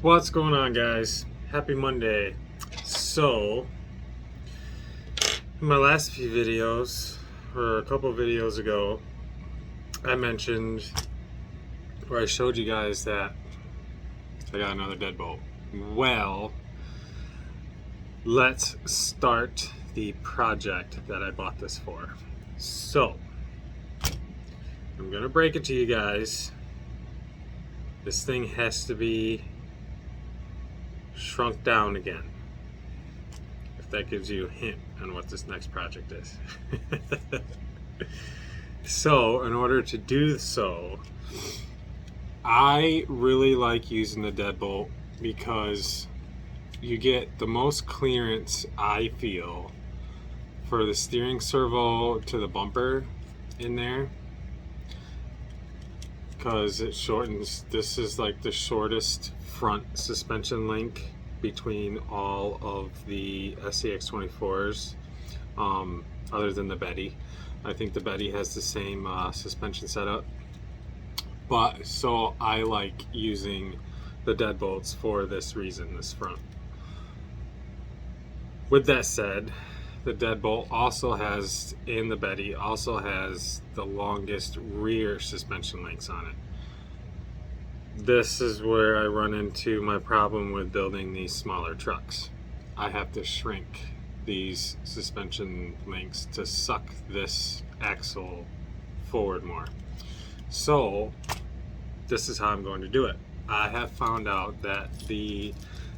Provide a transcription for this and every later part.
What's going on, guys? Happy Monday. So, in my last few videos, or a couple videos ago, I mentioned, or I showed you guys that I got another deadbolt. Well, let's start the project that I bought this for. So, I'm gonna break it to you guys. This thing has to be shrunk down again. If that gives you a hint on what this next project is. So, in order to do so, I really like using the deadbolt because you get the most clearance, I feel, for the steering servo to the bumper in there, because it shortens. This is like the shortest front suspension link between all of the scx24s, other than the Betty. I think the Betty has the same suspension setup, but so I like using the deadbolts for this reason, this front. With that said, the deadbolt also has, in the Betty, also has the longest rear suspension links on it. This is where I run into my problem with building these smaller trucks. I have to shrink these suspension links to suck this axle forward more. So this is how I'm going to do it. I have found out that the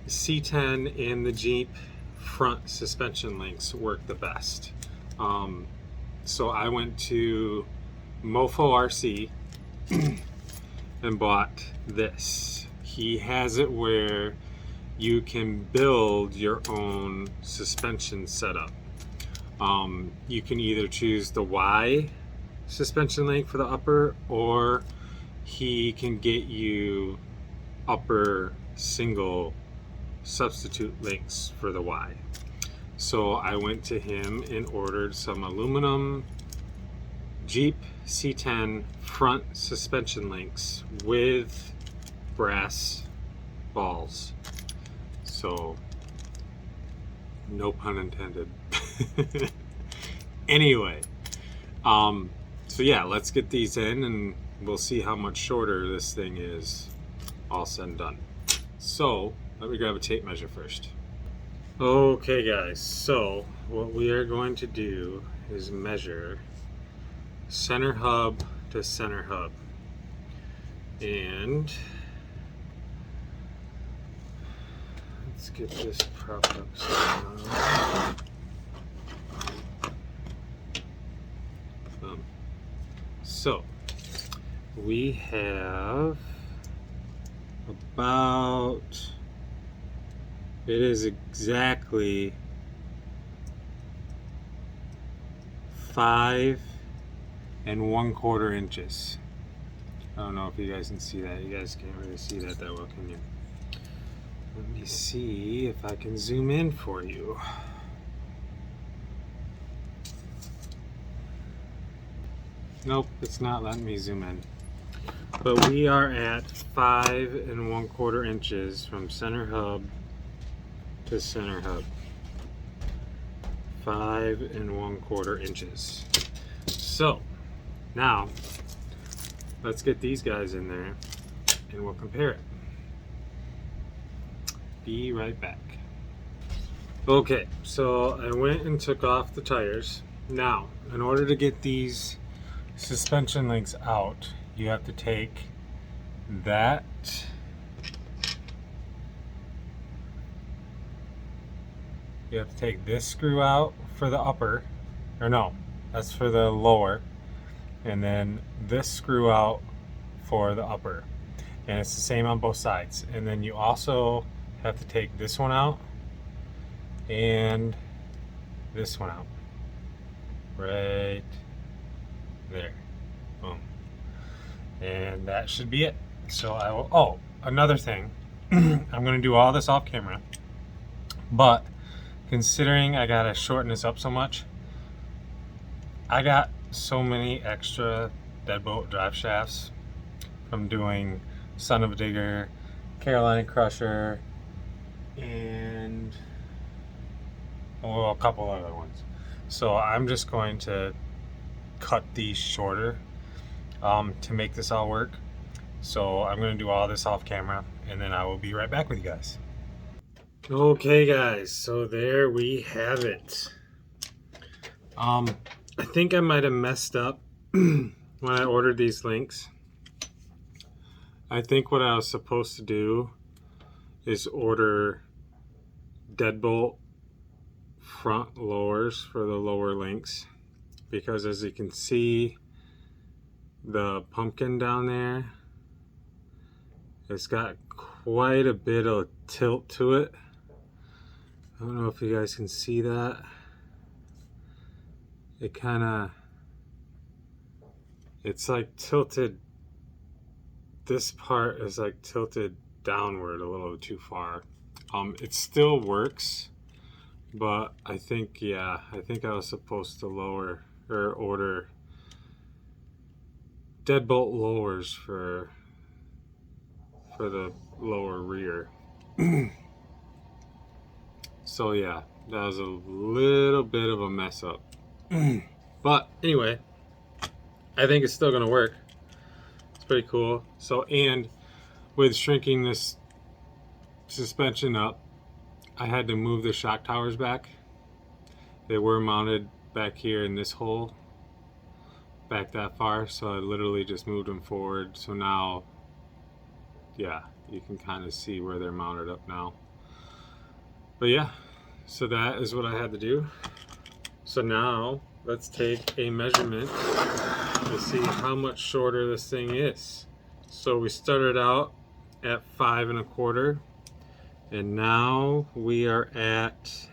C10 and the Jeep front suspension links work the best. So I went to Mofo RC and bought this. He has it where you can build your own suspension setup. You can either choose the Y suspension link for the upper, or he can get you upper single substitute links for the Y. So I went to him and ordered some aluminum Jeep C10 front suspension links with brass balls. So, no pun intended. Anyway, so yeah, let's get these in and we'll see how much shorter this thing is all said and done. So, let me grab a tape measure first. Okay guys, so what we are going to do is measure center hub to center hub. And let's get this propped up. So we have about, it is exactly 5 1/4 inches. I don't know if you guys can see that. You guys can't really see that well, can you? Let me see if I can zoom in for you. Nope, it's not letting me zoom in. But we are at 5 1/4 inches from center hub to center hub. 5 1/4 inches. So now let's get these guys in there and we'll compare it. Be right back. Okay, so I went and took off the tires. Now, in order to get these suspension links out, you have to take that this screw out for the upper, or no, that's for the lower, and then this screw out for the upper, and it's the same on both sides. And then you also have to take this one out and this one out right there. Boom. And that should be it. So I will, oh, another thing, I'm going to do all this off camera, but considering I gotta shorten this up so much, I got so many extra deadbolt drive shafts from doing Son of a Digger Carolina Crusher, and a couple other ones. So I'm just going to cut these shorter to make this all work. So I'm going to do all this off camera, and then I will be right back with you guys. Okay guys, so there we have it. I think I might have messed up when I ordered these links. I think what I was supposed to do is order Deadbolt front lowers for the lower links, because as you can see, the pumpkin down there, it's got quite a bit of tilt to it. I don't know if you guys can see that. It kind of, it's like tilted, this part is like tilted downward a little too far. It still works, but I think, yeah, I think I was supposed to lower or order Deadbolt lowers for the lower rear. So yeah, that was a little bit of a mess up. But anyway, I think it's still gonna work. It's pretty cool. So, and with shrinking this suspension up, I had to move the shock towers back. They were mounted back here in this hole, back that far, so I literally just moved them forward. So now, yeah, you can kind of see where they're mounted up now. But yeah, so that is what I had to do. So now let's take a measurement to see how much shorter this thing is. So we started out at 5 1/4, and now we are at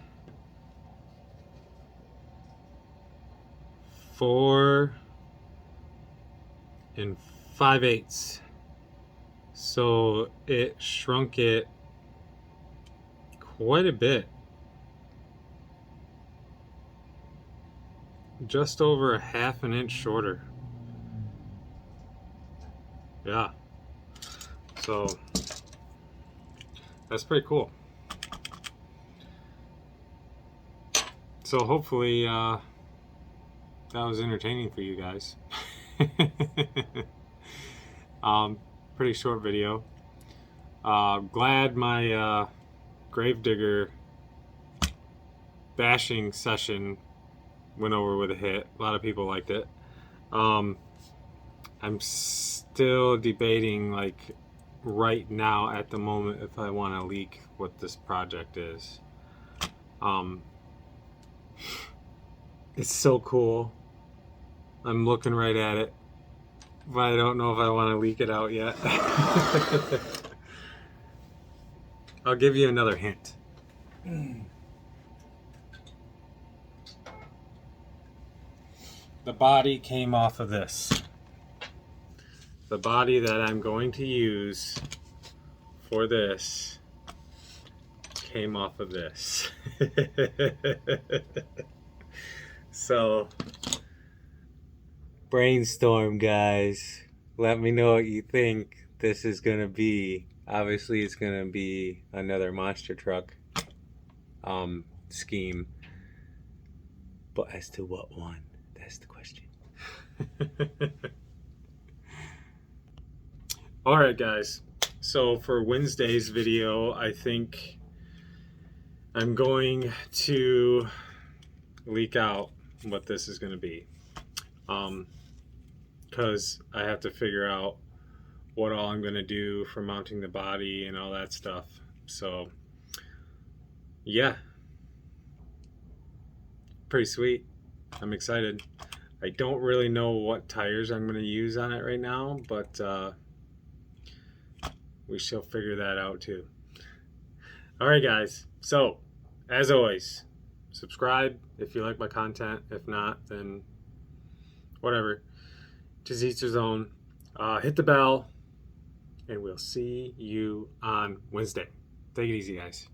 4 5/8. So it shrunk it quite a bit. Just over 1/2 inch shorter. Yeah. So that's pretty cool. So hopefully that was entertaining for you guys. Pretty short video. Glad my gravedigger bashing session went over with a hit. A lot of people liked it. I'm still debating, like right now at the moment, if I want to leak what this project is. It's so cool. I'm looking right at it, but I don't know if I want to leak it out yet. I'll give you another hint. The body came off of this. The body that I'm going to use for this came off of this. So, brainstorm, guys. Let me know what you think this is going to be. Obviously, it's going to be another monster truck scheme. But as to what one, that's the question. Alright guys, so for Wednesday's video, I think I'm going to leak out what this is going to be, because I have to figure out what all I'm going to do for mounting the body and all that stuff. So yeah, pretty sweet. I'm excited. I don't really know what tires I'm going to use on it right now, but we shall figure that out too. Alright guys, so as always, subscribe if you like my content. If not, then whatever. Just each his own. Hit the bell, and we'll see you on Wednesday. Take it easy, guys.